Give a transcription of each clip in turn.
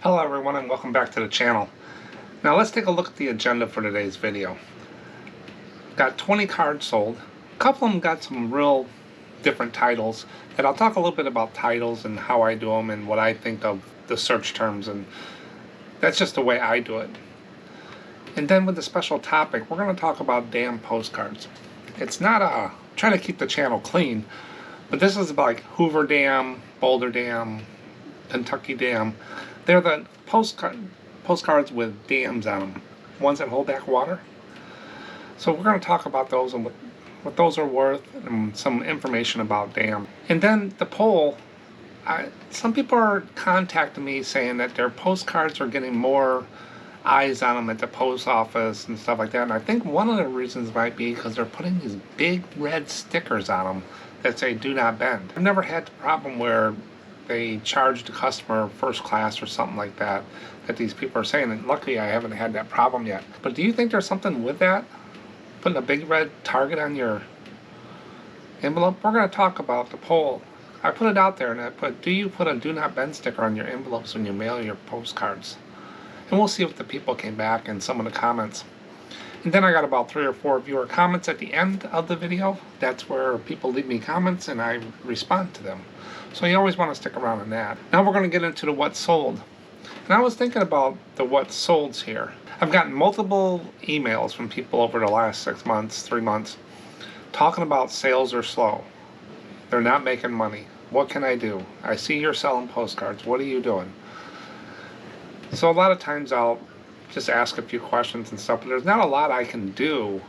Hello everyone and welcome back to the channel. Now let's take a look at the agenda for today's video. Got 20 cards sold. A couple of them got some real different titles, and I'll talk a little bit about titles and how I do them and what I think of the search terms, and that's just the way I do it. And then with the special topic, we're going to talk about dam postcards. It's not trying to keep the channel clean, but this is like Hoover Dam, Boulder Dam, Kentucky Dam. They're the postcards with dams on them, ones that hold back water. So we're going to talk about those and what those are worth and some information about dams. And then the poll, some people are contacting me saying that their postcards are getting more eyes on them at the post office and stuff like that. And I think one of the reasons might be because they're putting these big red stickers on them that say "Do not bend." I've never had the problem where they charge the customer first class or something like that these people are saying, and luckily I haven't had that problem yet. But do you think there's something with that? Putting a big red target on your envelope? We're going to talk about the poll. I put it out there and I put, do you put a "Do not bend" sticker on your envelopes when you mail your postcards? And we'll see if the people came back and some of the comments. And then I got about 3 or 4 viewer comments at the end of the video. That's where people leave me comments and I respond to them. So you always want to stick around on that. Now we're going to get into the what sold. And I was thinking about the what solds here. I've gotten multiple emails from people over the last 6 months, 3 months, talking about sales are slow. They're not making money. What can I do? I see you're selling postcards. What are you doing? So a lot of times I'll just ask a few questions and stuff, but there's not a lot I can do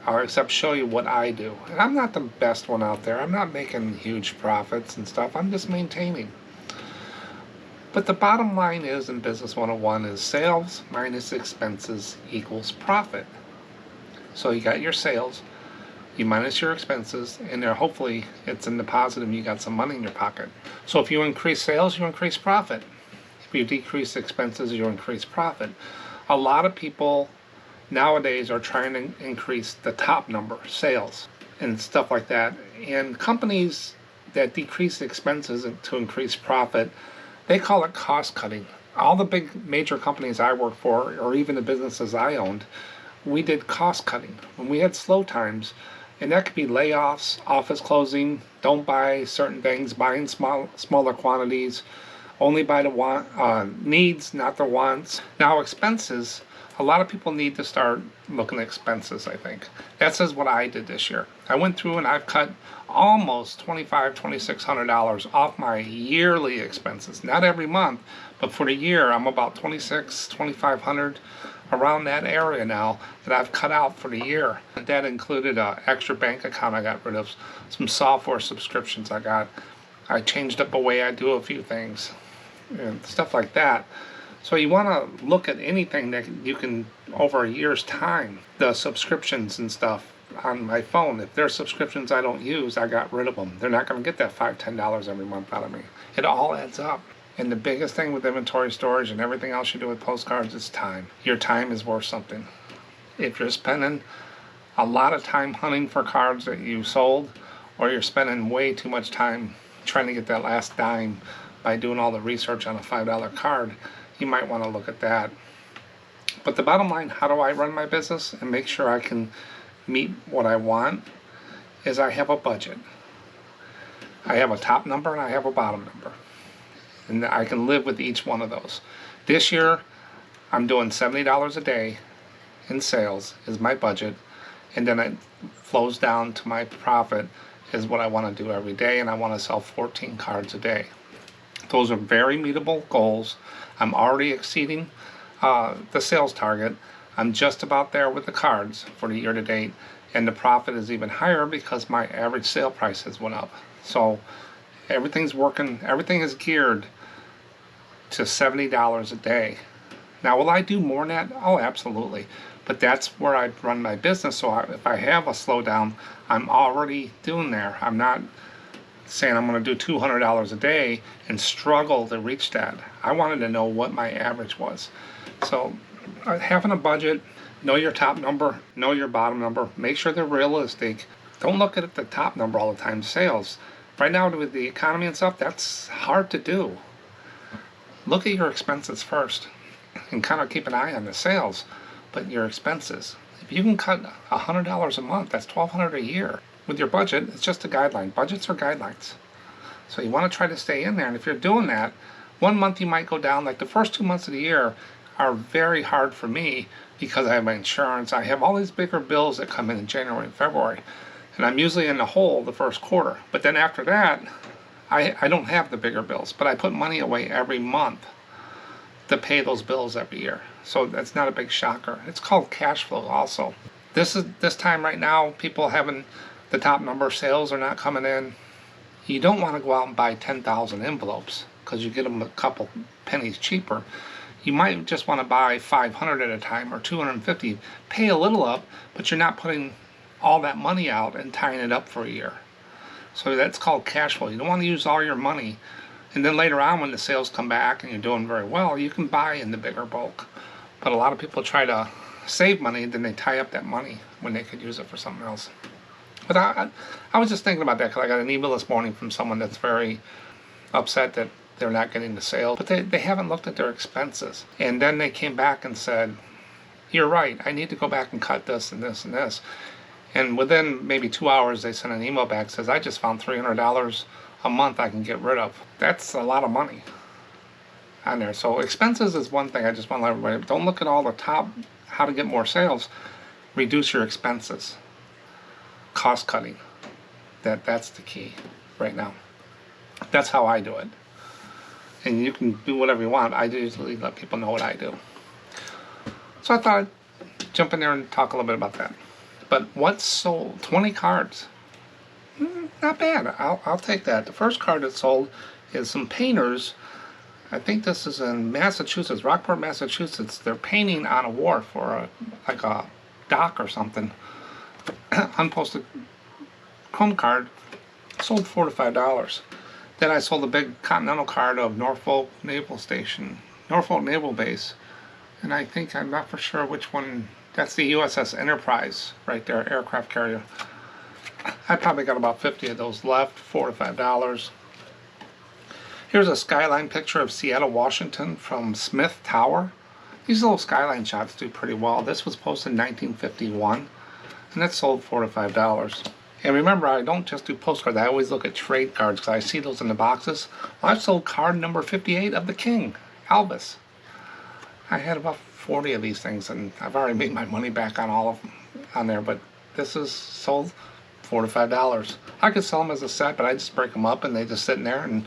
except show you what I do. And I'm not the best one out there. I'm not making huge profits and stuff. I'm just maintaining. But the bottom line is, in Business 101, is sales minus expenses equals profit. So you got your sales, you minus your expenses, and there hopefully it's in the positive, you got some money in your pocket. So if you increase sales, you increase profit. If you decrease expenses, you increase profit. A lot of people nowadays are trying to increase the top number, sales, and stuff like that. And companies that decrease expenses to increase profit, they call it cost cutting. All the big major companies I work for, or even the businesses I owned, we did cost cutting. When we had slow times, and that could be layoffs, office closing, don't buy certain things, buying smaller quantities, only buy the needs, not the wants. Now expenses, a lot of people need to start looking at expenses, I think. That says what I did this year. I went through and I've cut almost $2,500, $2,600 off my yearly expenses. Not every month, but for the year, I'm about $2,600, $2,500, around that area now that I've cut out for the year. That included an extra bank account I got rid of, some software subscriptions I got. I changed up a way I do a few things and stuff like that. So you want to look at anything that you can, over a year's time, the subscriptions and stuff on my phone. If there's subscriptions I don't use, I got rid of them. They're not going to get that $5, $10 every month out of me. It all adds up. And the biggest thing with inventory storage and everything else you do with postcards is time. Your time is worth something. If you're spending a lot of time hunting for cards that you sold, or you're spending way too much time trying to get that last dime by doing all the research on a $5 card, you might want to look at that. But the bottom line, how do I run my business and make sure I can meet what I want, is I have a budget. I have a top number and I have a bottom number. And I can live with each one of those. This year, I'm doing $70 a day in sales is my budget. And then it flows down to my profit is what I want to do every day. And I want to sell 14 cards a day. Those are very meetable goals. I'm already exceeding the sales target. I'm just about there with the cards for the year to date, and the profit is even higher because my average sale price has went up. So everything's working, everything is geared to $70 a day. Now, will I do more than that? Oh, absolutely. But that's where I run my business. So if I have a slowdown, I'm already doing there. I'm not saying I'm going to do $200 a day and struggle to reach that. I wanted to know what my average was. So having a budget, know your top number, know your bottom number, make sure they're realistic. Don't look at the top number all the time. Sales. Right now with the economy and stuff, that's hard to do. look at your expenses first and kind of keep an eye on the sales, but your expenses. If you can cut $100 a month, that's $1,200 a year. With your budget, it's just a guideline. Budgets are guidelines. So you want to try to stay in there, and if you're doing that, one month you might go down. Like the first 2 months of the year are very hard for me because I have my insurance. I have all these bigger bills that come in January and February, and I'm usually in the hole the first quarter. But then after that, I don't have the bigger bills, but I put money away every month to pay those bills every year. So that's not a big shocker. It's called cash flow also. This time right now, people having the top number of sales are not coming in. You don't want to go out and buy 10,000 envelopes because you get them a couple pennies cheaper. You might just want to buy 500 at a time or 250. Pay a little up, but you're not putting all that money out and tying it up for a year. So that's called cash flow. You don't want to use all your money. And then later on when the sales come back and you're doing very well, you can buy in the bigger bulk. But a lot of people try to save money and then they tie up that money when they could use it for something else. But I was just thinking about that because I got an email this morning from someone that's very upset that they're not getting the sale, but they haven't looked at their expenses. And then they came back and said, you're right, I need to go back and cut this and this and this. And within maybe 2 hours, they sent an email back that says, I just found $300 a month I can get rid of. That's a lot of money on there. So expenses is one thing I just want to let everybody, don't look at all the top, how to get more sales. Reduce your expenses. Cost cutting. That's the key right now. That's how I do it. And you can do whatever you want. I usually let people know what I do. So I thought I'd jump in there and talk a little bit about that. But what's sold? 20 cards. Not bad. I'll take that. The first card that sold is some painters. I think this is in Massachusetts, Rockport, Massachusetts. They're painting on a wharf or like a dock or something. Unposted chrome card. Sold $4 to $5. Then I sold a big Continental card of Norfolk Naval Base. And I think, I'm not for sure which one, that's the USS Enterprise right there, aircraft carrier. I probably got about 50 of those left, $4 to $5. Here's a skyline picture of Seattle, Washington from Smith Tower. These little skyline shots do pretty well. This was posted in 1951, and that sold $4 to $5. And remember, I don't just do postcards. I always look at trade cards because I see those in the boxes. I've sold card number 58 of the King, Albus. I had about 40 of these things, and I've already made my money back on all of them on there. But this is sold $4 to $5. I could sell them as a set, but I just break them up, and they just sit in there, and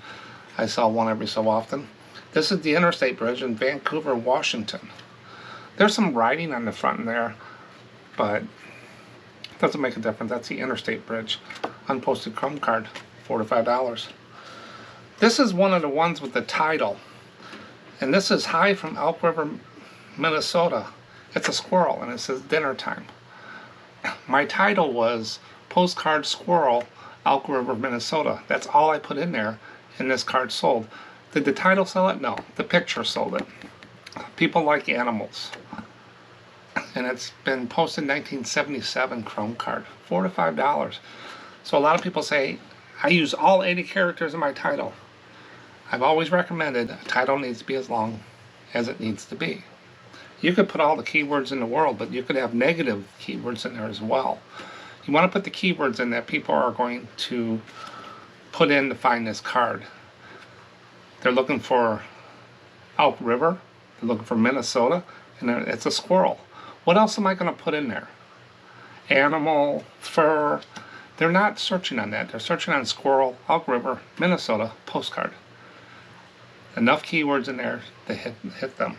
I sell one every so often. This is the Interstate Bridge in Vancouver, Washington. There's some writing on the front in there, but it doesn't make a difference. That's the Interstate Bridge. Unposted chrome card, $4 to $5. This is one of the ones with the title. And this is High from Elk River, Minnesota. It's a squirrel, and it says dinner time. My title was Postcard Squirrel, Elk River, Minnesota. That's all I put in there, and this card sold. Did the title sell it? No. The picture sold it. People like animals. And it's been posted in 1977 chrome card, $4 to $5. So a lot of people say, I use all 80 characters in my title. I've always recommended a title needs to be as long as it needs to be. You could put all the keywords in the world, but you could have negative keywords in there as well. You want to put the keywords in that people are going to put in to find this card. They're looking for Elk River, they're looking for Minnesota, and it's a squirrel. What else am I going to put in there? Animal, fur. They're not searching on that. They're searching on squirrel, Elk River, Minnesota, postcard. Enough keywords in there to hit them.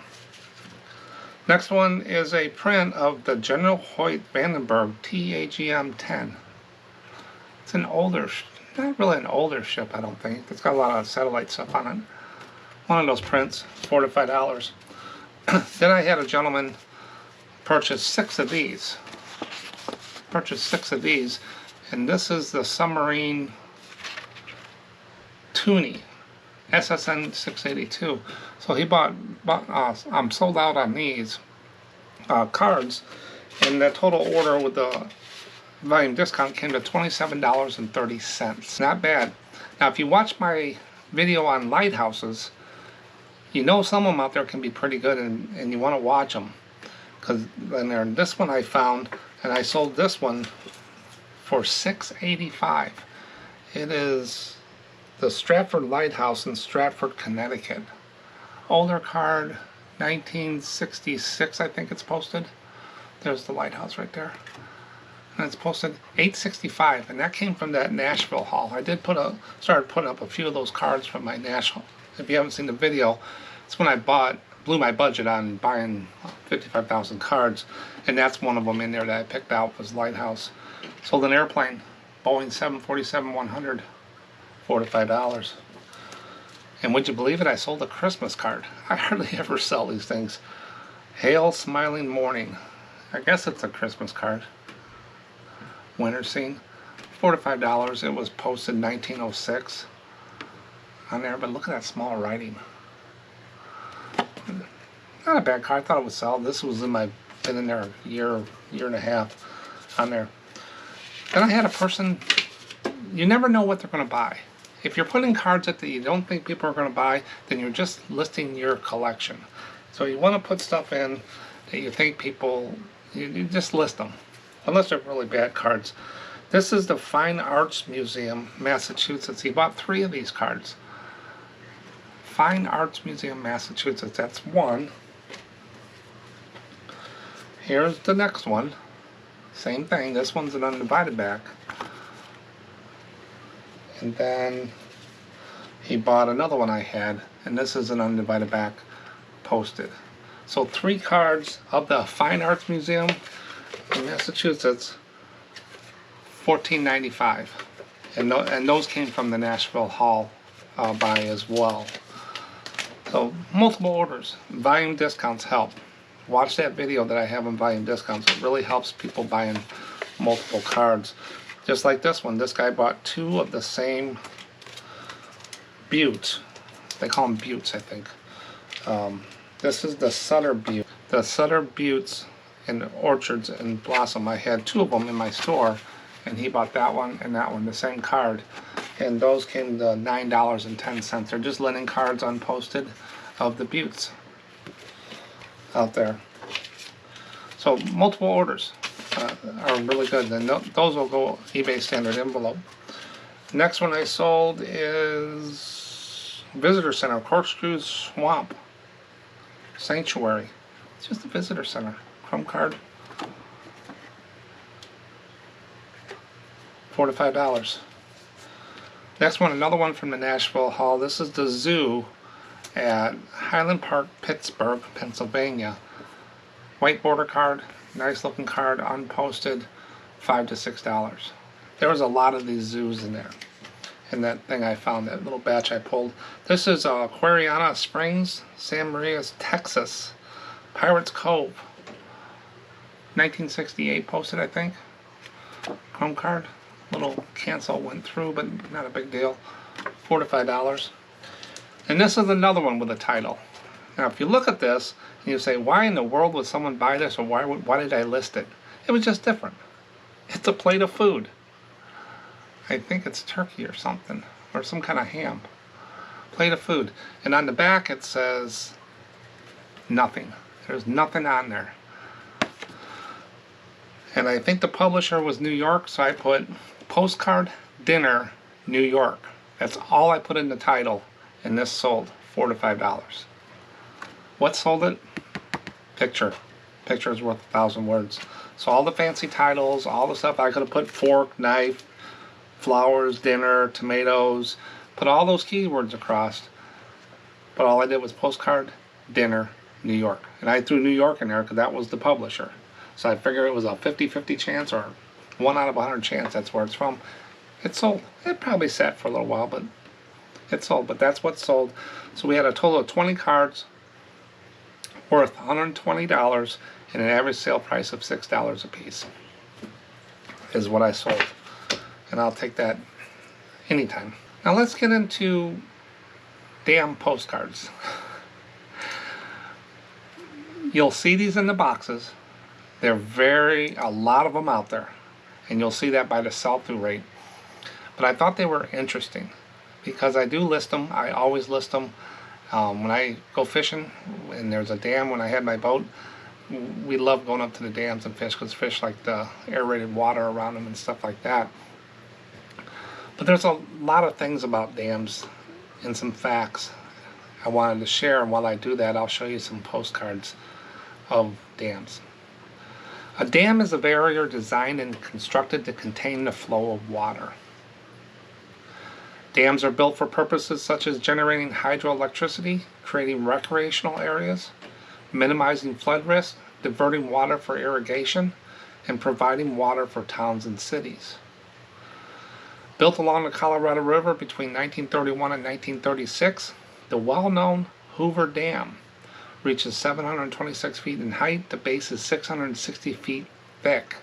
Next one is a print of the General Hoyt Vandenberg TAGM 10. It's an older, not really an older ship, I don't think. It's got a lot of satellite stuff on it. One of those prints, $4 to $5. Then I had a gentleman purchase 6 of these. And this is the submarine Toonie, SSN 682. So he I'm sold out on these cards, and the total order with the volume discount came to $27.30. Not bad. Now, if you watch my video on lighthouses, You know some of them out there can be pretty good, and you want to watch them. Because then this one I found, and I sold this one for $6.85. It is the Stratford Lighthouse in Stratford, Connecticut. Older card, 1966, I think it's posted. There's the lighthouse right there. And it's posted $8.65, and that came from that Nashville haul. I did started putting up a few of those cards from my Nashville. If you haven't seen the video, it's when I blew my budget on buying 55,000 cards, and that's one of them in there that I picked out was Lighthouse. Sold an airplane, Boeing 747-100, $4 to $5. And would you believe it, I sold a Christmas card. I hardly ever sell these things. Hail Smiling Morning. I guess it's a Christmas card. Winter scene, $4 to $5. It was posted 1906 on there, but look at that small writing. Not a bad card. I thought it would sell. This was been in there a year and a half on there. Then I had a person, you never know what they're going to buy. If you're putting cards that you don't think people are going to buy, then you're just listing your collection. So you want to put stuff in that you think people, you just list them, unless they're really bad cards. This is the Fine Arts Museum, Massachusetts. He bought 3 of these cards. Fine Arts Museum, Massachusetts. That's one. Here's the next one. Same thing. This one's an undivided back. And then he bought another one I had, and this is an undivided back posted. So 3 cards of the Fine Arts Museum in Massachusetts, $14.95, and those came from the Nashville haul buy as well. So multiple orders. Volume discounts help. Watch that video that I have on volume discounts. It really helps people buying multiple cards. Just like this one, this guy bought 2 of the same buttes. They call them buttes, I think. This is the Sutter butte. The Sutter buttes in Orchards and Blossom. I had 2 of them in my store, and he bought that one and that one, the same card. And those came to $9.10. They're just linen cards unposted of the buttes out there. So multiple orders are really good. And those will go eBay standard envelope. Next one I sold is Visitor Center, Corkscrew Swamp Sanctuary. It's just a visitor center. Chrome card. $4 to $5. Next one, another one from the Nashville haul. This is the zoo at Highland Park, Pittsburgh, Pennsylvania. White border card, nice looking card, unposted, $5 to $6. There was a lot of these zoos in there. And that thing I found, that little batch I pulled. This is Aquariana Springs, San Marias, Texas. Pirates Cove. 1968 posted, I think. Chrome card. Little cancel went through, but not a big deal. $4 to $5. And this is another one with a title. Now, if you look at this and you say, why in the world would someone buy this, or why did I list it? It was just different. It's a plate of food. I think it's turkey or something, or some kind of ham. Plate of food. And on the back it says nothing. There's nothing on there. And I think the publisher was New York, so I put Postcard Dinner, New York. That's all I put in the title, and this sold $4 to $5. What sold it? Picture. Picture is worth 1,000 words. So all the fancy titles, all the stuff I could have put fork, knife, flowers, dinner, tomatoes, put all those keywords across. But all I did was Postcard Dinner, New York. And I threw New York in there because that was the publisher. So I figured it was a 50-50 chance, or 1 out of 100 chance that's where it's from. It sold. It probably sat for a little while, but it sold. But that's what sold. So we had a total of 20 cards worth $120 and an average sale price of $6 a piece is what I sold. And I'll take that anytime. Now let's get into damn postcards. You'll see these in the boxes. They're a lot of them out there, and you'll see that by the sell-through rate. But I thought they were interesting because I do list them. I always list them, When I go fishing and there's a dam, when I had my boat, we love going up to the dams and fish because fish like the aerated water around them and stuff like that. But there's a lot of things about dams and some facts I wanted to share, and while I do that, I'll show you some postcards of dams. A dam is a barrier designed and constructed to contain the flow of water. Dams are built for purposes such as generating hydroelectricity, creating recreational areas, minimizing flood risk, diverting water for irrigation, and providing water for towns and cities. Built along the Colorado River between 1931 and 1936, the well-known Hoover Dam reaches 726 feet in height. The base is 660 feet thick.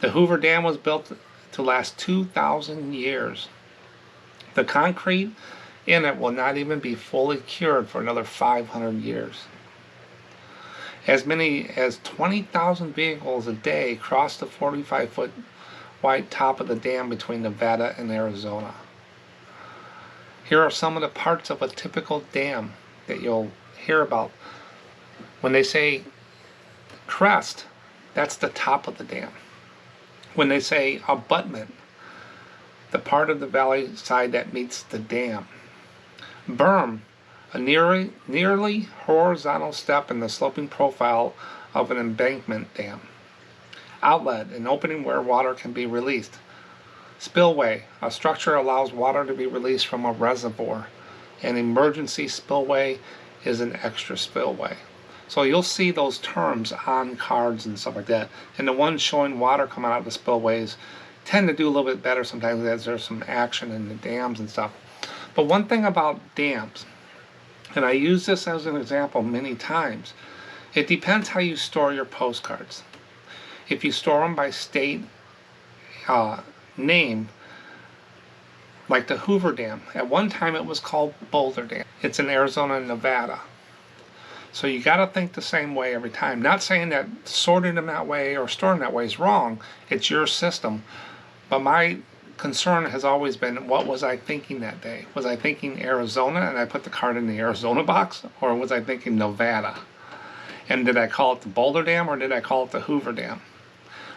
The Hoover Dam was built to last 2,000 years. The concrete in it will not even be fully cured for another 500 years. As many as 20,000 vehicles a day cross the 45-foot wide top of the dam between Nevada and Arizona. Here are some of the parts of a typical dam that you'll hear about. When they say crest, that's the top of the dam. When they say abutment, the part of the valley side that meets the dam. Berm, a nearly horizontal step in the sloping profile of an embankment dam. Outlet, an opening where water can be released. Spillway, a structure allows water to be released from a reservoir. An emergency spillway is an extra spillway. So you'll see those terms on cards and stuff like that. And the ones showing water coming out of the spillways tend to do a little bit better sometimes as there's some action in the dams and stuff. But one thing about dams, and I use this as an example many times, it depends how you store your postcards. If you store them by state name, like the Hoover Dam, at one time it was called Boulder Dam. It's in Arizona and Nevada. So you got to think the same way every time. Not saying that sorting them that way or storing that way is wrong. It's your system. But my concern has always been, what was I thinking that day? Was I thinking Arizona and I put the card in the Arizona box? Or was I thinking Nevada? And did I call it the Boulder Dam or did I call it the Hoover Dam?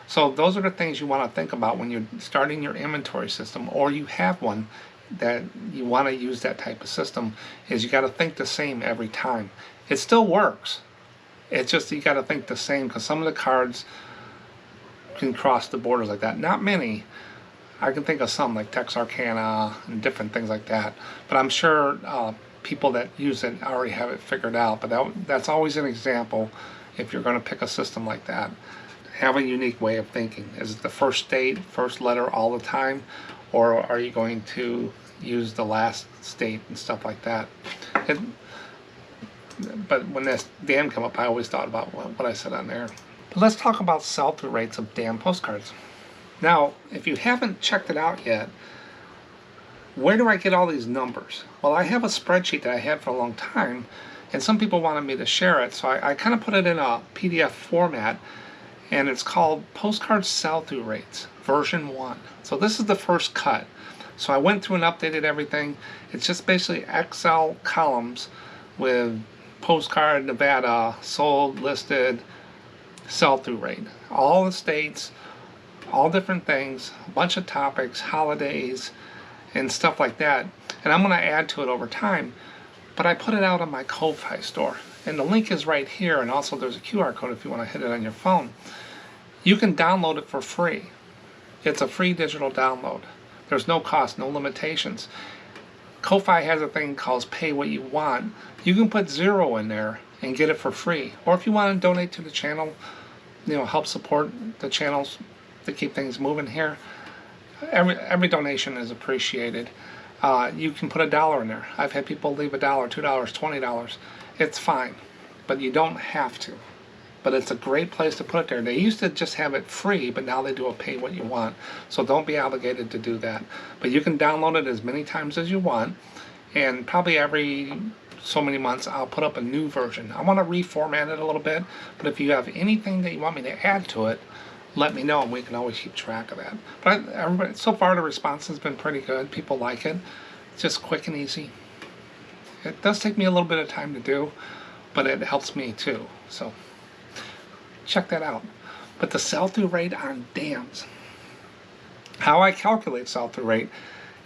So those are the things you want to think about when you're starting your inventory system, or you have one that you want to use that type of system, is you got to think the same every time. It still works. It's just you got to think the same, because some of the cards can cross the borders like that. Not many. I can think of some like Texarkana and different things like that. But I'm sure people that use it already have it figured out. But that's always an example if you're going to pick a system like that. Have a unique way of thinking. Is it the first state, first letter all the time, or are you going to use the last state and stuff like that? But when this dam came up, I always thought about what I said on there. But let's talk about sell-through rates of dam postcards. Now, if you haven't checked it out yet, where do I get all these numbers? Well, I have a spreadsheet that I had for a long time, and some people wanted me to share it, so I kind of put it in a PDF format, and it's called Postcard Sell-Through Rates, version 1. So this is the first cut. So I went through and updated everything. It's just basically Excel columns with postcard, Nevada, sold, listed, sell-through rate. All the states, all different things, a bunch of topics, holidays, and stuff like that. And I'm going to add to it over time. But I put it out on my Ko-Fi store. And the link is right here, and also there's a QR code if you want to hit it on your phone. You can download it for free. It's a free digital download. There's no cost, no limitations. Ko-Fi has a thing called Pay What You Want. You can put 0 in there and get it for free. Or if you want to donate to the channel, help support the channels to keep things moving here, every donation is appreciated. You can put $1 in there. I've had people leave $1, $2, $20. It's fine, but you don't have to. But it's a great place to put it there. They used to just have it free, but now they do a pay what you want. So don't be obligated to do that. But you can download it as many times as you want, and probably every so many months I'll put up a new version. I want to reformat it a little bit, but if you have anything that you want me to add to it, let me know, and we can always keep track of that. But so far the response has been pretty good. People like it. It's just quick and easy. It does take me a little bit of time to do, but it helps me too. So check that out. But the sell-through rate on dams, how I calculate sell-through rate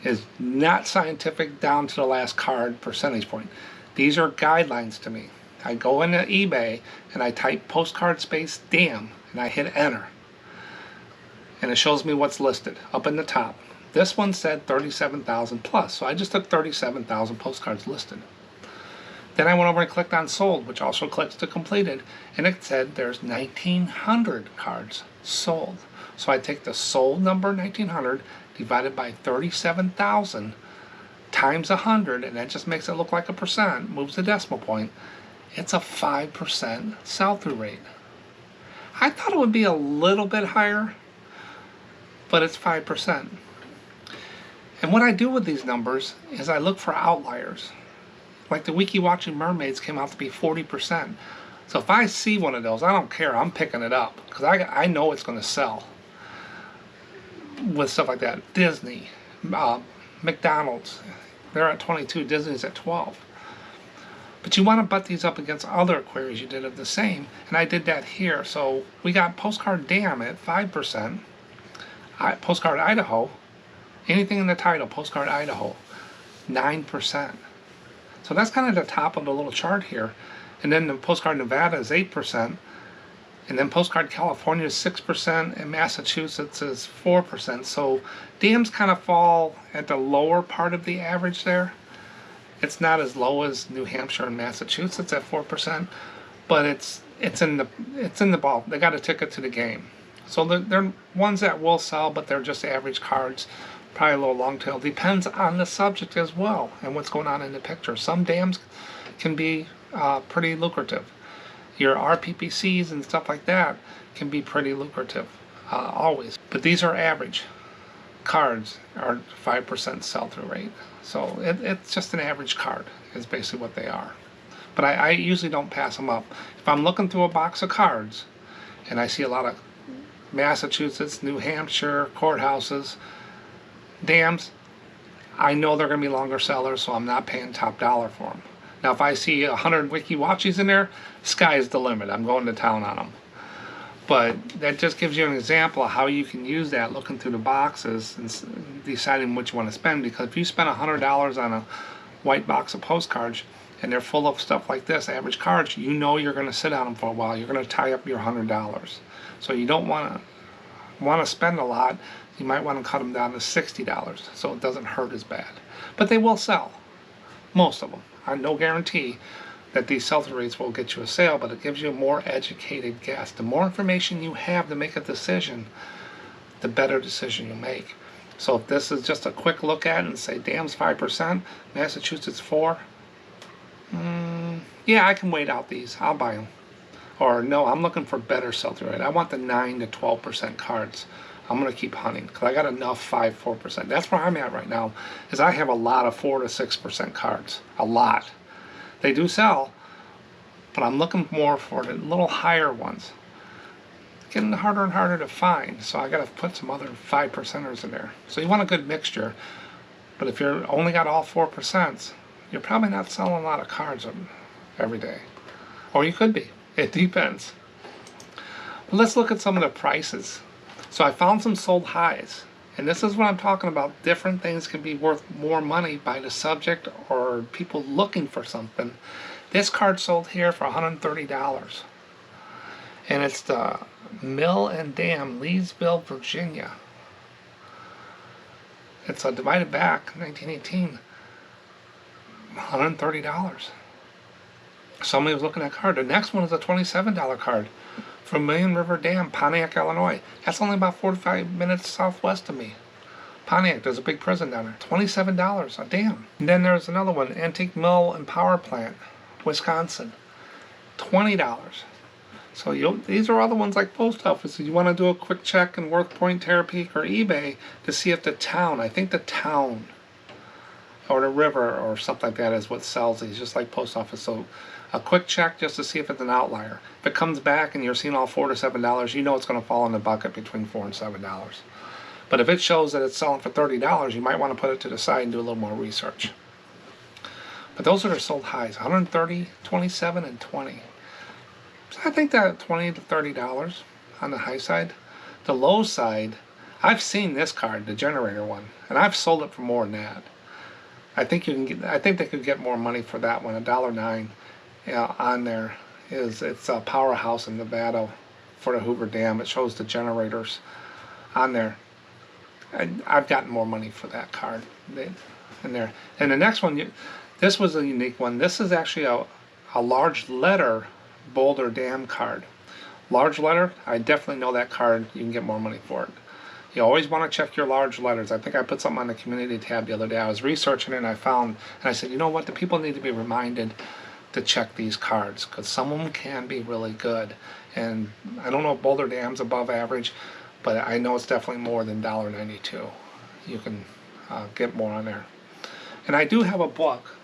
is not scientific down to the last card percentage point. These are guidelines to me. I go into eBay and I type postcard space dam and I hit enter. And it shows me what's listed up in the top. This one said 37,000 plus, so I just took 37,000 postcards listed. Then I went over and clicked on sold, which also clicks to completed, and it said there's 1,900 cards sold. So I take the sold number 1,900 divided by 37,000 times 100, and that just makes it look like a percent, moves the decimal point. It's a 5% sell-through rate. I thought it would be a little bit higher, but it's 5%. And what I do with these numbers is I look for outliers. Like the Wiki Watching Mermaids came out to be 40%. So if I see one of those, I don't care, I'm picking it up, because I know it's going to sell. With stuff like that. Disney, McDonald's, they're at 22, Disney's at 12. But you want to butt these up against other queries you did of the same, and I did that here. So we got Postcard Dam at 5%, Postcard Idaho, anything in the title, Postcard Idaho, 9%. So that's kind of the top of the little chart here. And then the Postcard Nevada is 8%, and then Postcard California is 6%, and Massachusetts is 4%. So dams kind of fall at the lower part of the average there. It's not as low as New Hampshire and Massachusetts at 4%, but it's in the ball. They got a ticket to the game. So they're ones that will sell, but they're just average cards, probably a little long tail. Depends on the subject as well and what's going on in the picture. Some dams can be pretty lucrative. Your RPPCs and stuff like that can be pretty lucrative, always. But these are average. Cards are 5% sell-through rate. So it's just an average card is basically what they are. But I usually don't pass them up. If I'm looking through a box of cards and I see a lot of Massachusetts, New Hampshire, courthouses, dams, I know they're going to be longer sellers, so I'm not paying top dollar for them. Now if I see 100 Wiki Watchies in there, sky's the limit. I'm going to town on them. But that just gives you an example of how you can use that looking through the boxes and deciding what you want to spend. Because if you spend $100 on a white box of postcards and they're full of stuff like this, average cards, you know you're going to sit on them for a while. You're going to tie up your $100. So you don't want to spend a lot. You might want to cut them down to $60 so it doesn't hurt as bad. But they will sell, most of them. I no guarantee that these sell-through rates will get you a sale, but it gives you a more educated guess. The more information you have to make a decision, the better decision you make. So if this is just a quick look at it and say, dam's 5%, Massachusetts 4%, yeah, I can wait out these. I'll buy them. Or no, I'm looking for better sell-through rate. I want the 9 to 12% cards. I'm going to keep hunting because I got enough 4%. That's where I'm at right now, is I have a lot of 4 to 6% cards. A lot. They do sell, but I'm looking more for the little higher ones. It's getting harder and harder to find, so I got to put some other 5%ers in there. So you want a good mixture, but if you're only got all 4%, you're probably not selling a lot of cards every day. Or you could be. It depends. But let's look at some of the prices. So I found some sold highs. And this is what I'm talking about. Different things can be worth more money by the subject or people looking for something. This card sold here for $130. And it's the Mill and Dam, Leesville, Virginia. It's a divided back, 1918. $130. Somebody was looking at a card. The next one is a $27 card from Million River Dam, Pontiac, Illinois. That's only about 45 minutes southwest of me. Pontiac, there's a big prison down there. $27 a dam. And then there's another one, Antique Mill and Power Plant, Wisconsin. $20. So these are other ones like post offices. You want to do a quick check in Worth Point, Terra Peak, or eBay to see if the town, I think the town or the river or something like that is what sells these, just like post office. So a quick check just to see if it's an outlier. If it comes back and you're seeing all $4 to $7, you know it's going to fall in the bucket between $4 and $7. But if it shows that it's selling for $30, you might want to put it to the side and do a little more research. But those are sold highs, 130, 27, and 20. So I think that $20 to $30 on the high side. The low side, I've seen this card, the generator one, and I've sold it for more than that. I think you can get. I think they could get more money for that one. $1.09 on there it's a powerhouse in Nevada for the Hoover Dam. It shows the generators on there. I've gotten more money for that card in there. And the next one, this was a unique one. This is actually a large letter Boulder Dam card. Large letter, I definitely know that card. You can get more money for it. You always want to check your large letters. I think I put something on the community tab the other day. I was researching it and I found, and I said, you know what, the people need to be reminded to check these cards because some of them can be really good. And I don't know if Boulder Dam's above average, but I know it's definitely more than $1.92. You can get more on there. And I do have a book.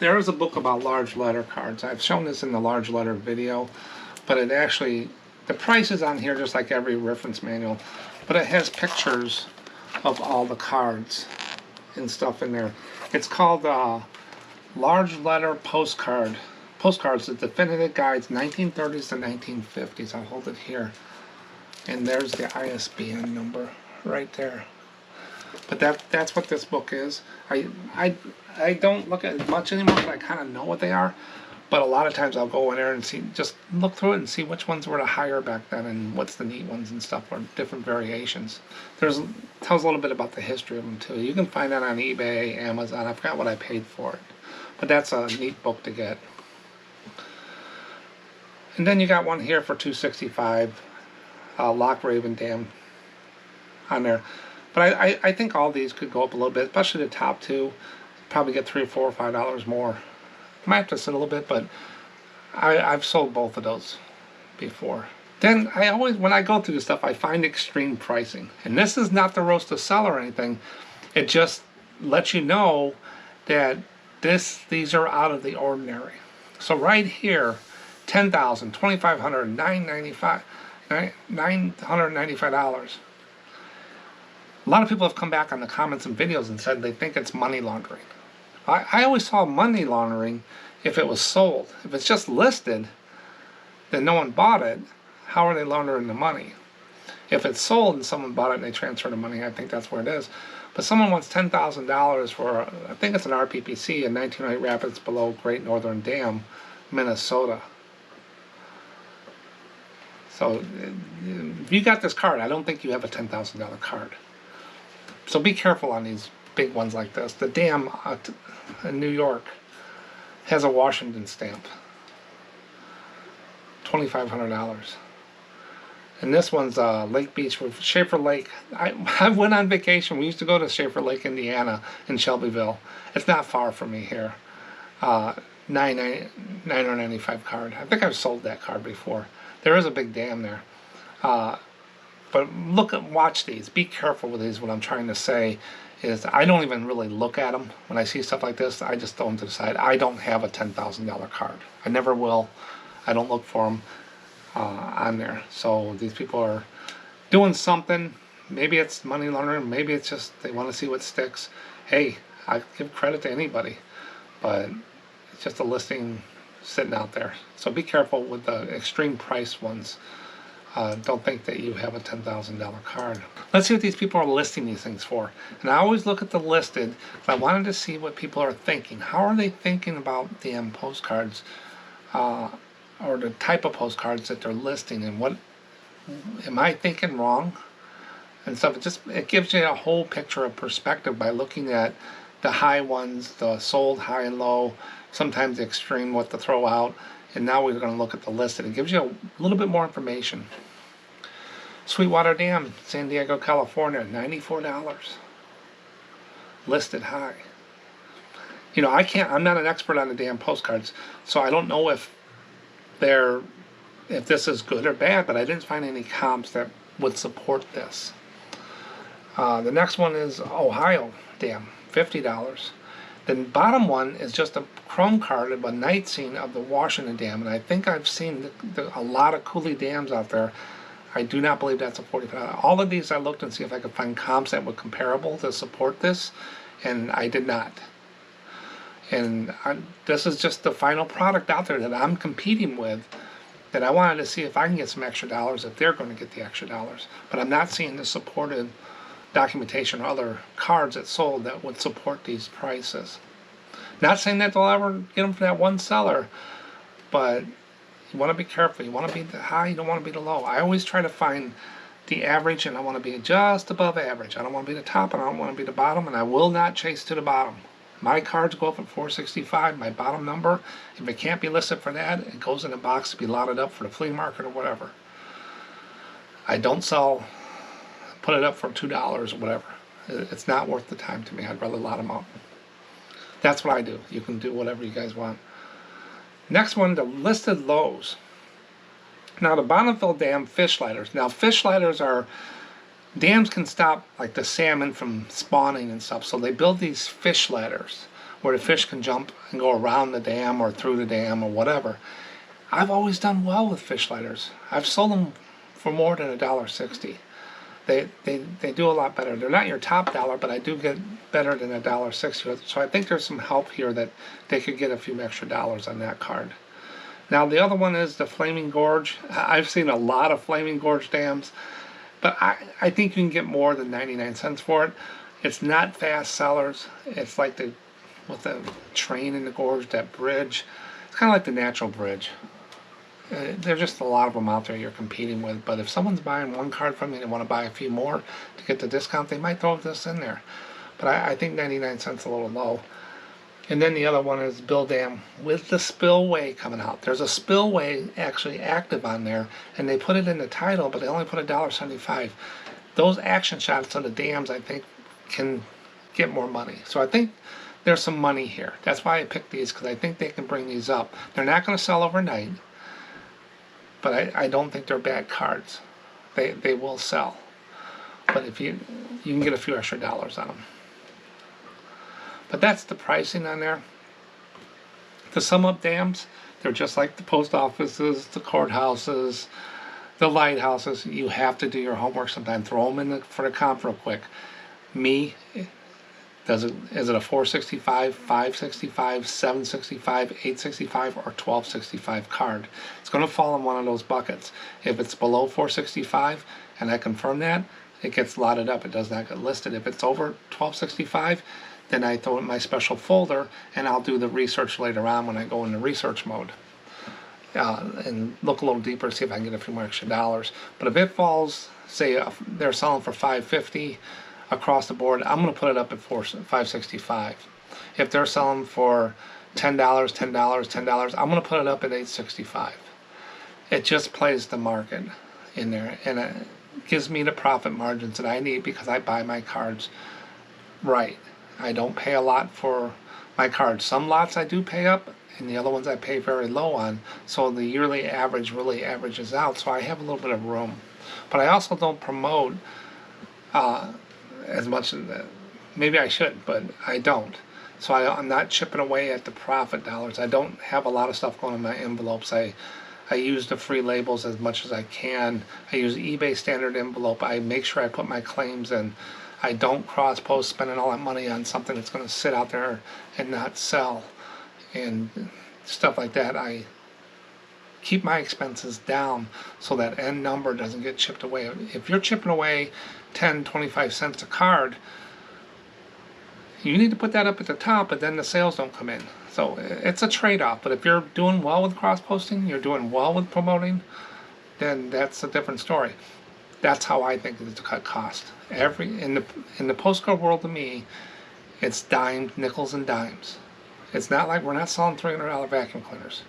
There is a book about large letter cards. I've shown this in the large letter video, but it actually, the price is on here just like every reference manual, but it has pictures of all the cards and stuff in there. It's called Large Letter Postcards, the Definitive Guides, 1930s to 1950s. I'll hold it here. And there's the ISBN number right there. But that's what this book is. I don't look at it much anymore, but I kind of know what they are. But a lot of times I'll go in there and see, just look through it and see which ones were the higher back then and what's the neat ones and stuff, or different variations. Tells a little bit about the history of them too. You can find that on eBay, Amazon. I forgot what I paid for it. But that's a neat book to get. And then you got one here for $2.65, Loch Raven Dam on there. But I think all these could go up a little bit, especially the top two. Probably get $3 or $4 or $5 more. Might have to sit a little bit, but I've sold both of those before. Then I always, when I go through this stuff, I find extreme pricing. And this is not the roast to sell or anything. It just lets you know that these are out of the ordinary. So right here, $10,000, $2,500, $995. A lot of people have come back on the comments and videos and said they think it's money laundering. I always saw money laundering if it was sold. If it's just listed, then no one bought it. How are they laundering the money? If it's sold and someone bought it and they transfer the money, I think that's where it is. But someone wants $10,000 for, I think it's an RPPC in 1908 Rapids below Great Northern Dam, Minnesota. So if you got this card, I don't think you have a $10,000 card. So be careful on these big ones like this. The dam in New York has a Washington stamp. $2,500. And this one's Lake Beach with Schaefer Lake. I went on vacation. We used to go to Schaefer Lake, Indiana in Shelbyville. It's not far from me here. $995 card. I think I've sold that card before. There is a big dam there. But watch these. Be careful with these. What I'm trying to say is I don't even really look at them. When I see stuff like this, I just throw them to the side. I don't have a $10,000 card. I never will. I don't look for them on there. So these people are doing something. Maybe it's money laundering. Maybe it's just they want to see what sticks. Hey, I give credit to anybody. But it's just a listing sitting out there. So be careful with the extreme price ones. Don't think that you have a $10,000 card. Let's see what these people are listing these things for. And I always look at the listed. I wanted to see what people are thinking. How are they thinking about damn postcards, or the type of postcards that they're listing, and what am I thinking wrong and stuff. It gives you a whole picture of perspective by looking at the high ones, the sold high and low, sometimes the extreme, what to throw out. And now we're going to look at the listed. It gives you a little bit more information. Sweetwater Dam, San Diego, California, $94. Listed high. You know, I'm not an expert on the damn postcards, so I don't know if this is good or bad, but I didn't find any comps that would support this. The next one is Ohio Dam, $50. The bottom one is just a chrome card of a night scene of the Washington Dam, and I think I've seen a lot of Cooley dams out there. I do not believe that's a $45. All of these I looked and see if I could find comps that were comparable to support this, and I did not. And this is just the final product out there that I'm competing with, that I wanted to see if I can get some extra dollars, if they're going to get the extra dollars. But I'm not seeing the supported documentation or other cards that sold that would support these prices. Not saying that they'll ever get them for that one seller, but you want to be careful. You want to be the high, you don't want to be the low. I always try to find the average, and I want to be just above average. I don't want to be the top, and I don't want to be the bottom, and I will not chase to the bottom. My cards go up at $4.65. My bottom number, if it can't be listed for that, it goes in a box to be lotted up for the flea market or whatever. I don't sell, put it up for $2 or whatever. It's not worth the time to me. I'd rather lot them up. That's what I do. You can do whatever you guys want. Next one, the listed lows. Now the Bonneville Dam fish lighters. Now fish lighters are, dams can stop like the salmon from spawning and stuff, so they build these fish ladders where the fish can jump and go around the dam or through the dam or whatever. I've always done well with fish lighters. I've sold them for more than $1.60. They do a lot better. They're not your top dollar, but I do get better than $1.60. So I think there's some help here that they could get a few extra dollars on that card. Now the other one is the Flaming Gorge. I've seen a lot of Flaming Gorge dams, but I think you can get more than 99 cents for it. It's not fast sellers. It's like with the train in the gorge, that bridge. It's kind of like the natural bridge. There's just a lot of them out there you're competing with, but if someone's buying one card from me and they want to buy a few more to get the discount, they might throw this in there. But I think 99 cents a little low. And then the other one is Bill Dam with the spillway coming out. There's a spillway actually active on there, and they put it in the title, but they only put $1.75. Those action shots of the dams, I think, can get more money. So I think there's some money here. That's why I picked these, because I think they can bring these up. They're not going to sell overnight, but I don't think they're bad cards. They will sell. But if you can get a few extra dollars on them. But that's the pricing on there. To sum up dams, they're just like the post offices, the courthouses, the lighthouses. You have to do your homework sometimes. Throw them in for the comp real quick. Is it a 465, 565, 765, 865, or 1265 card? It's going to fall in one of those buckets. If it's below 465, and I confirm that, it gets lotted up. It does not get listed. If it's over 1265, then I throw it in my special folder, and I'll do the research later on when I go into research mode. And look a little deeper, see if I can get a few more extra dollars. But if it falls, say they're selling for $5.50 across the board, I'm going to put it up at $5.65. If they're selling for $10, $10, I'm going to put it up at $8.65. It just plays the market in there, and it gives me the profit margins that I need because I buy my cards right. I don't pay a lot for my cards. Some lots I do pay up, and the other ones I pay very low on, so the yearly average really averages out, so I have a little bit of room. But I also don't promote as much as that. Maybe I should, but I don't. So I'm not chipping away at the profit dollars. I don't have a lot of stuff going in my envelopes. I use the free labels as much as I can. I use eBay standard envelope. I make sure I put my claims in. I don't cross-post spending all that money on something that's going to sit out there and not sell and stuff like that. I keep my expenses down so that end number doesn't get chipped away. If you're chipping away 10, 25 cents a card, you need to put that up at the top, but then the sales don't come in. So it's a trade-off. But if you're doing well with cross-posting, you're doing well with promoting, then that's a different story. That's how I think it's to cut cost. In the postcard world, to me, it's dimes, nickels, and dimes. It's not like we're not selling $300 vacuum cleaners.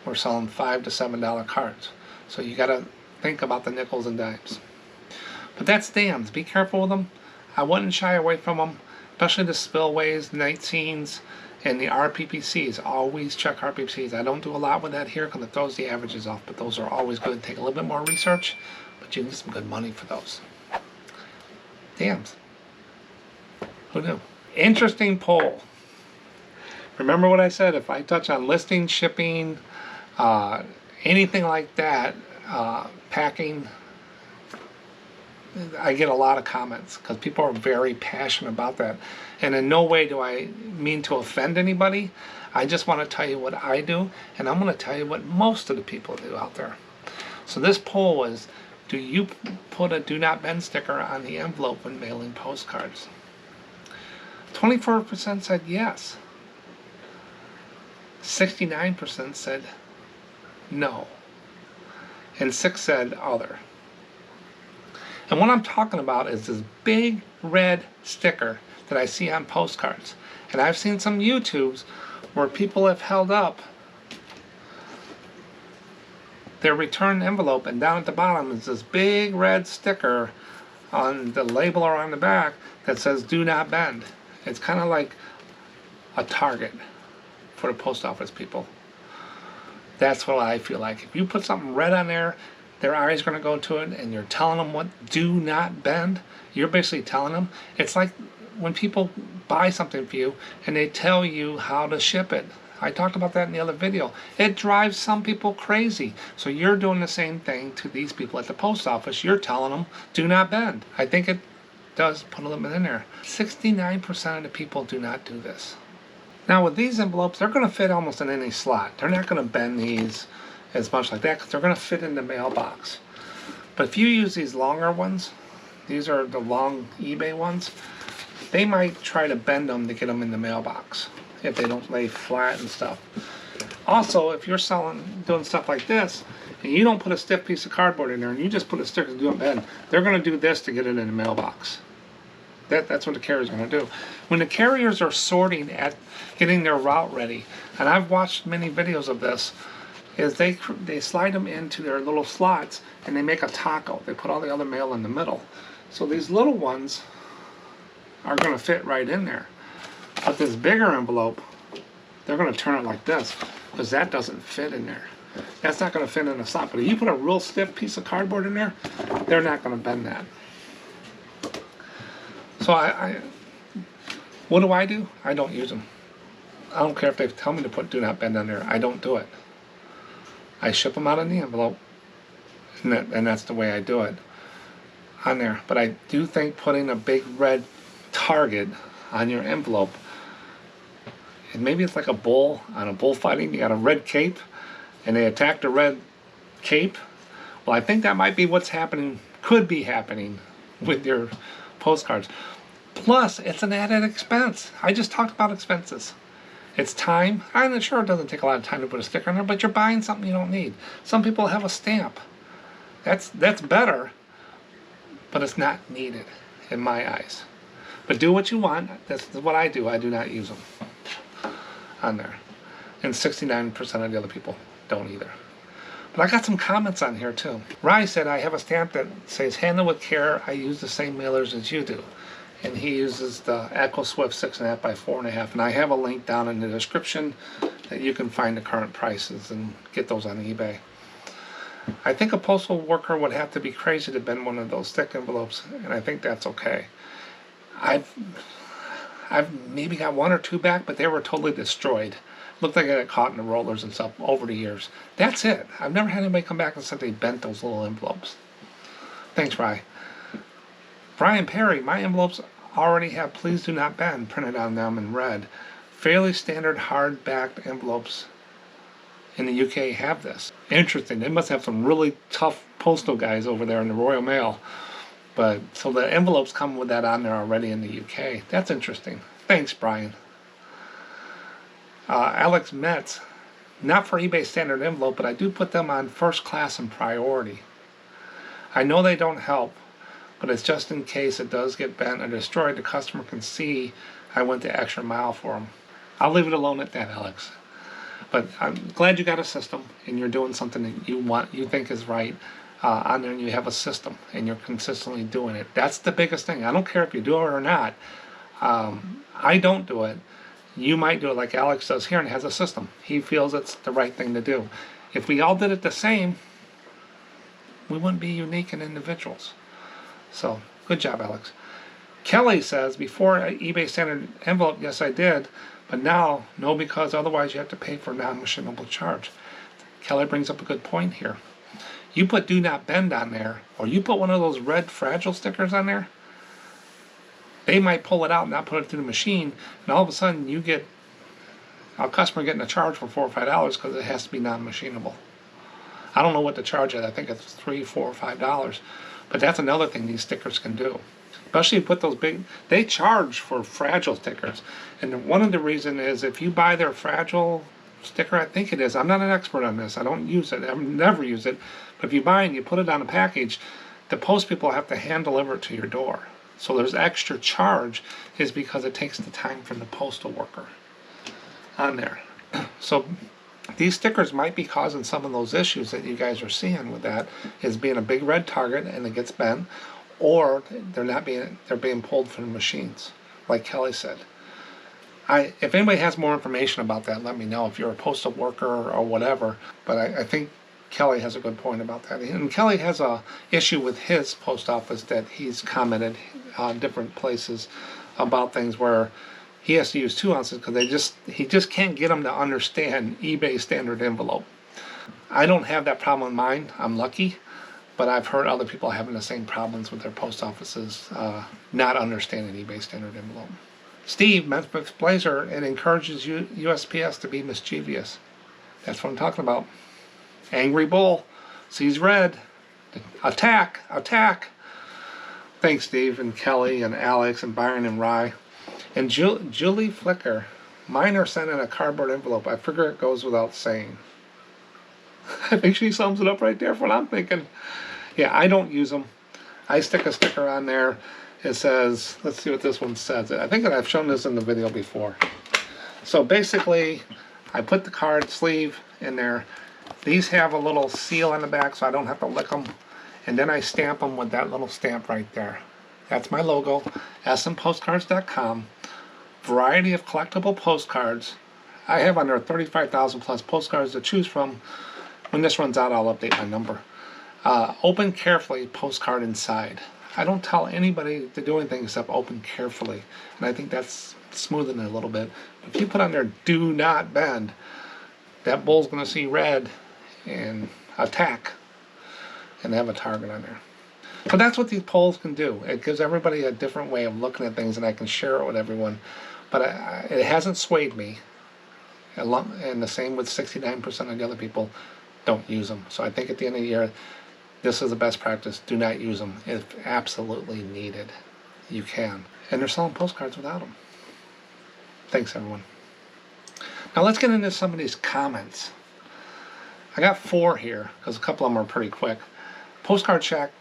We're selling $5 to $7 cards. So you got to think about the nickels and dimes. But that's dams. Be careful with them. I wouldn't shy away from them, especially the spillways, night scenes, and the RPPCs. Always check RPPCs. I don't do a lot with that here because it throws the averages off, but those are always good. Take a little bit more research, but you can get some good money for those. Dams. Who knew? Interesting poll. Remember what I said, if I touch on listing, shipping, anything like that, packing, I get a lot of comments because people are very passionate about that. And in no way do I mean to offend anybody. I just want to tell you what I do, and I'm going to tell you what most of the people do out there. So this poll was, do you put a do not bend sticker on the envelope when mailing postcards? 24% said yes. 69% said no. And 6% said other. And what I'm talking about is this big red sticker that I see on postcards. And I've seen some YouTubes where people have held up their return envelope, and down at the bottom is this big red sticker on the label or on the back that says do not bend. It's kind of like a target for the post office people. That's what I feel like. If you put something red on there, their eyes are going to go to it, and you're telling them what do not bend. You're basically telling them. It's like when people buy something for you and they tell you how to ship it. I talked about that in the other video. It drives some people crazy. So you're doing the same thing to these people at the post office. You're telling them do not bend. I think it does put a limit in there. 69% of the people do not do this. Now with these envelopes, they're going to fit almost in any slot. They're not going to bend these as much like that because they're going to fit in the mailbox. But if you use these longer ones, these are the long eBay ones, they might try to bend them to get them in the mailbox if they don't lay flat and stuff. Also, if you're doing stuff like this, and you don't put a stiff piece of cardboard in there, and you just put a sticker to do it bend, they're going to do this to get it in the mailbox. That's what the carrier's going to do. When the carriers are sorting at getting their route ready, and I've watched many videos of this, is they slide them into their little slots, and they make a taco. They put all the other mail in the middle. So these little ones are going to fit right in there. But this bigger envelope, they're going to turn it like this, because that doesn't fit in there. That's not going to fit in a slot. But if you put a real stiff piece of cardboard in there, they're not going to bend that. So what do? I don't use them. I don't care if they tell me to put do not bend on there. I don't do it. I ship them out in the envelope, and that's the way I do it on there. But I do think putting a big red target on your envelope, and maybe it's like a bull on a bullfighting. You got a red cape, and they attack the red cape. Well, I think that might be what's happening, could be happening with your postcards. Plus, it's an added expense. I just talked about expenses. It's time. I'm sure it doesn't take a lot of time to put a sticker on there, but you're buying something you don't need. Some people have a stamp. That's better, but it's not needed in my eyes. But do what you want. That's what I do. I do not use them on there. And 69% of the other people don't either. But I got some comments on here too. Rye said, I have a stamp that says, handle with care. I use the same mailers as you do. And he uses the Echo Swift 6.5 by 4.5. And I have a link down in the description that you can find the current prices and get those on eBay. I think a postal worker would have to be crazy to bend one of those thick envelopes, and I think that's okay. I've maybe got one or two back, but they were totally destroyed. Looked like I got caught in the rollers and stuff over the years. That's it. I've never had anybody come back and said they bent those little envelopes. Thanks, Rye. Brian Perry, my envelopes already have please do not bend printed on them in red. Fairly standard hard-backed envelopes in the UK have this. Interesting. They must have some really tough postal guys over there in the Royal Mail. But so the envelopes come with that on there already in the UK. That's interesting. Thanks, Brian. Alex Metz, not for eBay standard envelope, but I do put them on first class and priority. I know they don't help, but it's just in case it does get bent or destroyed, the customer can see I went the extra mile for them. I'll leave it alone at that, Alex. But I'm glad you got a system and you're doing something that you think is right on there, and you have a system and you're consistently doing it. That's the biggest thing. I don't care if you do it or not. I don't do it. You might do it like Alex does here and has a system. He feels it's the right thing to do. If we all did it the same, we wouldn't be unique and individuals. So, good job, Alex. Kelly says, before eBay standard envelope, yes, I did. But now, no, because otherwise you have to pay for non-machinable charge. Kelly brings up a good point here. You put do not bend on there, or you put one of those red fragile stickers on there, they might pull it out and not put it through the machine, and all of a sudden you get a customer getting a charge for $4 or $5 because it has to be non-machinable. I don't know what the charge is. I think it's $3, $4, or $5. But that's another thing these stickers can do. Especially if you put those big, they charge for fragile stickers. And one of the reasons is if you buy their fragile sticker, I think it is. I'm not an expert on this. I don't use it. I've never used it. But if you buy it and you put it on a package, the post people have to hand deliver it to your door. So there's extra charge is because it takes the time from the postal worker on there. So these stickers might be causing some of those issues that you guys are seeing with that, is being a big red target and it gets bent, or they're being pulled from the machines, like Kelly said. If anybody has more information about that, let me know, if you're a postal worker or whatever. But I think Kelly has a good point about that. And Kelly has a issue with his post office that he's commented on different places about things where he has to use 2 ounces because he just can't get them to understand eBay standard envelope. I don't have that problem in mine. I'm lucky, but I've heard other people having the same problems with their post offices not understanding eBay standard envelope. Steve, Memphis Blazer, it encourages USPS to be mischievous. That's what I'm talking about. Angry bull sees red. Attack! Attack! Thanks, Steve and Kelly and Alex and Byron and Rye. And Julie Flicker, mine are sent in a cardboard envelope. I figure it goes without saying. I think she sums it up right there for what I'm thinking. Yeah, I don't use them. I stick a sticker on there. It says, let's see what this one says. I think that I've shown this in the video before. So basically, I put the card sleeve in there. These have a little seal on the back so I don't have to lick them. And then I stamp them with that little stamp right there. That's my logo, SMPostcards.com. Variety of collectible postcards. I have under 35,000 plus postcards to choose from. When this runs out, I'll update my number. Open carefully, postcard inside. I don't tell anybody to do anything except open carefully. And I think that's smoothing it a little bit. If you put on there, do not bend, that bull's going to see red and attack and have a target on there. So that's what these polls can do. It gives everybody a different way of looking at things, and I can share it with everyone. But it hasn't swayed me. And the same with 69% of the other people don't use them. So I think at the end of the year, this is the best practice. Do not use them. If absolutely needed, you can. And they're selling postcards without them. Thanks, everyone. Now let's get into some of these comments. I got 4 here, because a couple of them are pretty quick. Postcard Shack,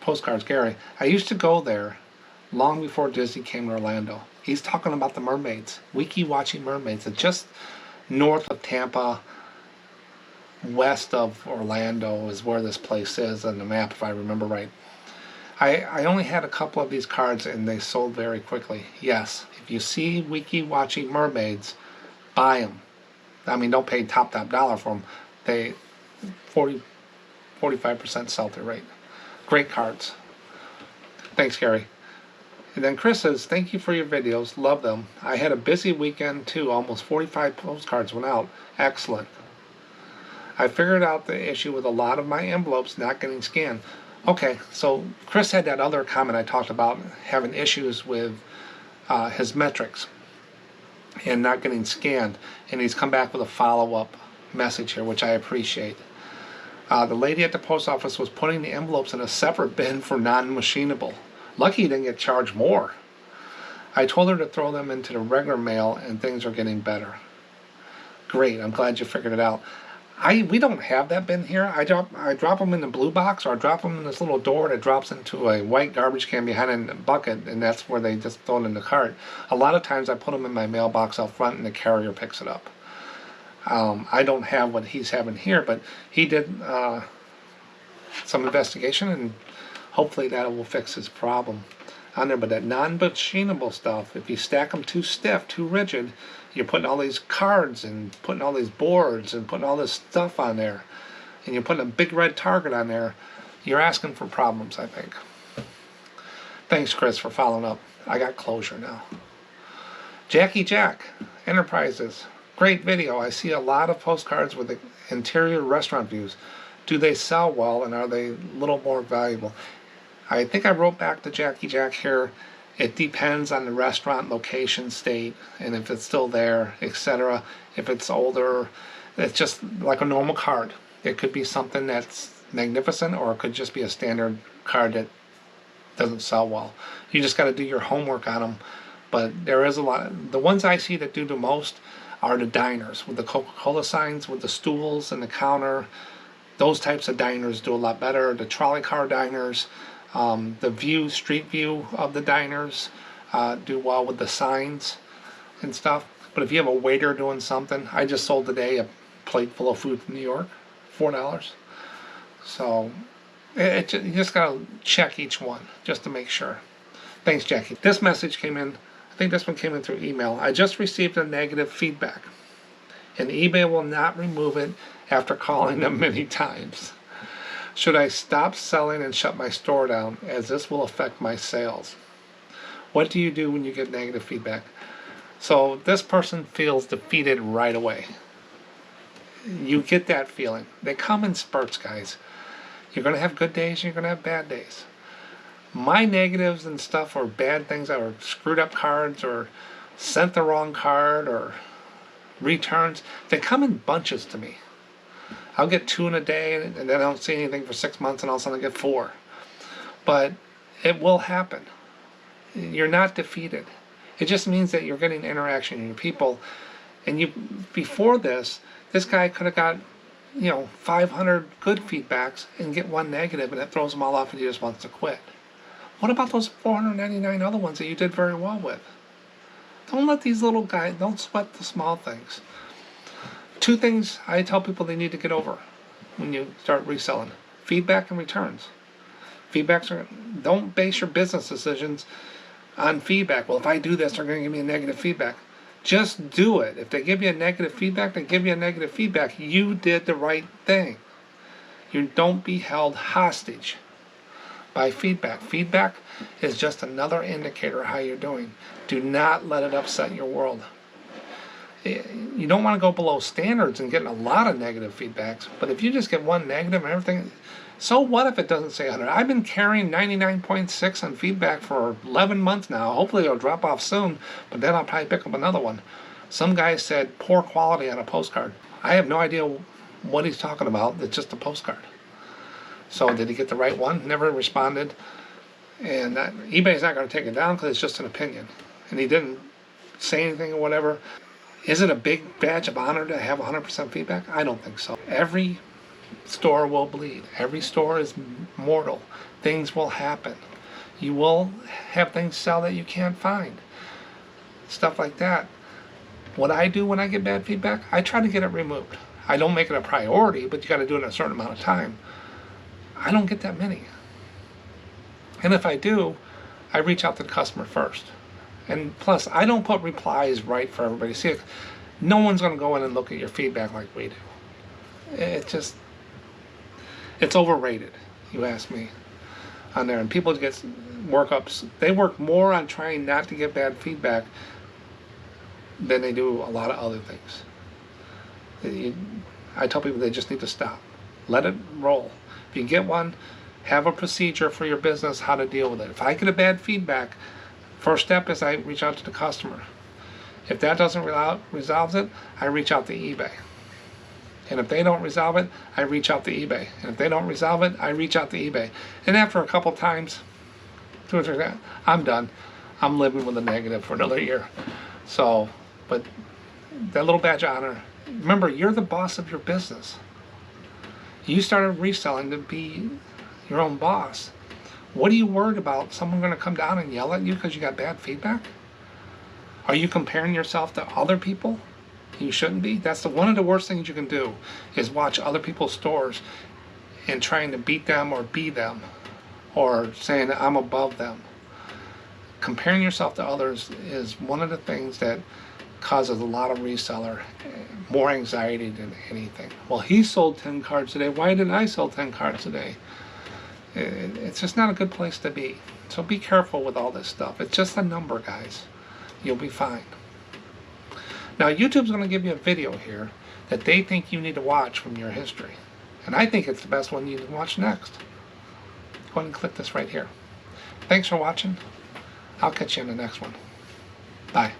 Postcards, Gary. I used to go there long before Disney came to Orlando. He's talking about the mermaids. Wiki watching mermaids. It's just north of Tampa, west of Orlando is where this place is on the map, if I remember right. I only had a couple of these cards and they sold very quickly. Yes, if you see Wiki watching mermaids, buy them. I mean, don't pay top dollar for them. They 45% sell-through rate. Great cards. Thanks, Gary. And then Chris says, thank you for your videos. Love them. I had a busy weekend too. Almost 45 postcards went out. Excellent. I figured out the issue with a lot of my envelopes not getting scanned. Okay, so Chris had that other comment I talked about, having issues with his metrics and not getting scanned. And he's come back with a follow-up message here, which I appreciate. The lady at the post office was putting the envelopes in a separate bin for non-machinable. Lucky he didn't get charged more. I told her to throw them into the regular mail and things are getting better. Great, I'm glad you figured it out. We don't have that bin here. I drop them in the blue box, or I drop them in this little door that drops into a white garbage can behind a bucket, and that's where they just throw it in the cart. A lot of times I put them in my mailbox out front and the carrier picks it up. I don't have what he's having here, but he did some investigation, and hopefully that will fix his problem on there. But that non-machinable stuff, if you stack them too stiff, too rigid, you're putting all these cards and putting all these boards and putting all this stuff on there, and you're putting a big red target on there, you're asking for problems, I think. Thanks, Chris, for following up. I got closure now. Jackie Jack Enterprises. Great video. I see a lot of postcards with the interior restaurant views. Do they sell well, and are they a little more valuable? I think I wrote back to Jackie Jack here. It depends on the restaurant, location, state, and if it's still there, etc. If it's older, it's just like a normal card. It could be something that's magnificent, or it could just be a standard card that doesn't sell well. You just got to do your homework on them. But there is a lot. The ones I see that do the most are the diners with the Coca-Cola signs, with the stools and the counter. Those types of diners do a lot better. The trolley car diners, the view, street view of the diners do well with the signs and stuff. But if you have a waiter doing something, I just sold today a plate full of food from New York, $4. So you just gotta check each one just to make sure. Thanks, Jackie. This message came in. I think this one came in through email. I just received a negative feedback, and eBay will not remove it after calling them many times. Should I stop selling and shut my store down, as this will affect my sales? What do you do when you get negative feedback? So this person feels defeated right away. You get that feeling. They come in spurts, guys. You're going to have good days, you're going to have bad days. My negatives and stuff are bad things, or screwed up cards, or sent the wrong card, or returns. They come in bunches to me. I'll get 2 in a day, and then I don't see anything for 6 months, and all of a sudden I get 4. But it will happen. You're not defeated. It just means that you're getting interaction with your people. And you, before this guy could have got 500 good feedbacks and get 1 negative, and it throws him all off, and he just wants to quit. What about those 499 other ones that you did very well with? Don't let these little guys, don't sweat the small things. 2 things I tell people they need to get over when you start reselling: feedback and returns. Don't base your business decisions on feedback. Well, if I do this, they're going to give me a negative feedback. Just do it. If they give you a negative feedback, they give you a negative feedback. You did the right thing. You don't be held hostage by feedback. Feedback is just another indicator of how you're doing. Do not let it upset your world. You don't want to go below standards and getting a lot of negative feedbacks, but if you just get 1 negative and everything, so what if it doesn't say 100? I've been carrying 99.6 on feedback for 11 months now. Hopefully it'll drop off soon, but then I'll probably pick up another one. Some guy said poor quality on a postcard. I have no idea what he's talking about. It's just a postcard. So did he get the right one? Never responded. And eBay's not going to take it down because it's just an opinion. And he didn't say anything or whatever. Is it a big badge of honor to have 100% feedback? I don't think so. Every store will bleed. Every store is mortal. Things will happen. You will have things sell that you can't find. Stuff like that. What I do when I get bad feedback, I try to get it removed. I don't make it a priority, but you got to do it in a certain amount of time. I don't get that many. And if I do, I reach out to the customer first. And plus, I don't put replies right for everybody to see. No one's going to go in and look at your feedback like we do. It's overrated, you ask me, on there. And people get workups. They work more on trying not to get bad feedback than they do a lot of other things. I tell people they just need to stop. Let it roll. If you get one, have a procedure for your business how to deal with it. If I get a bad feedback, first step is I reach out to the customer. If that doesn't resolve it, I reach out to eBay. And if they don't resolve it, I reach out to eBay. And if they don't resolve it, I reach out to eBay. And after a couple times, 2 or 3 times, I'm done. I'm living with a negative for another year. So, but that little badge of honor, remember, you're the boss of your business. You started reselling to be your own boss. What are you worried about? Someone going to come down and yell at you because you got bad feedback? Are you comparing yourself to other people? You shouldn't be. That's one of the worst things you can do, is watch other people's stores and trying to beat them or be them, or saying that I'm above them. Comparing yourself to others is one of the things that causes a lot of reseller more anxiety than anything. Well, he sold 10 cards today. Why didn't I sell 10 cards today? It's just not a good place to be. So be careful with all this stuff. It's just a number, guys. You'll be fine. Now, YouTube's going to give you a video here that they think you need to watch from your history. And I think it's the best one you can watch next. Go ahead and click this right here. Thanks for watching. I'll catch you in the next one. Bye.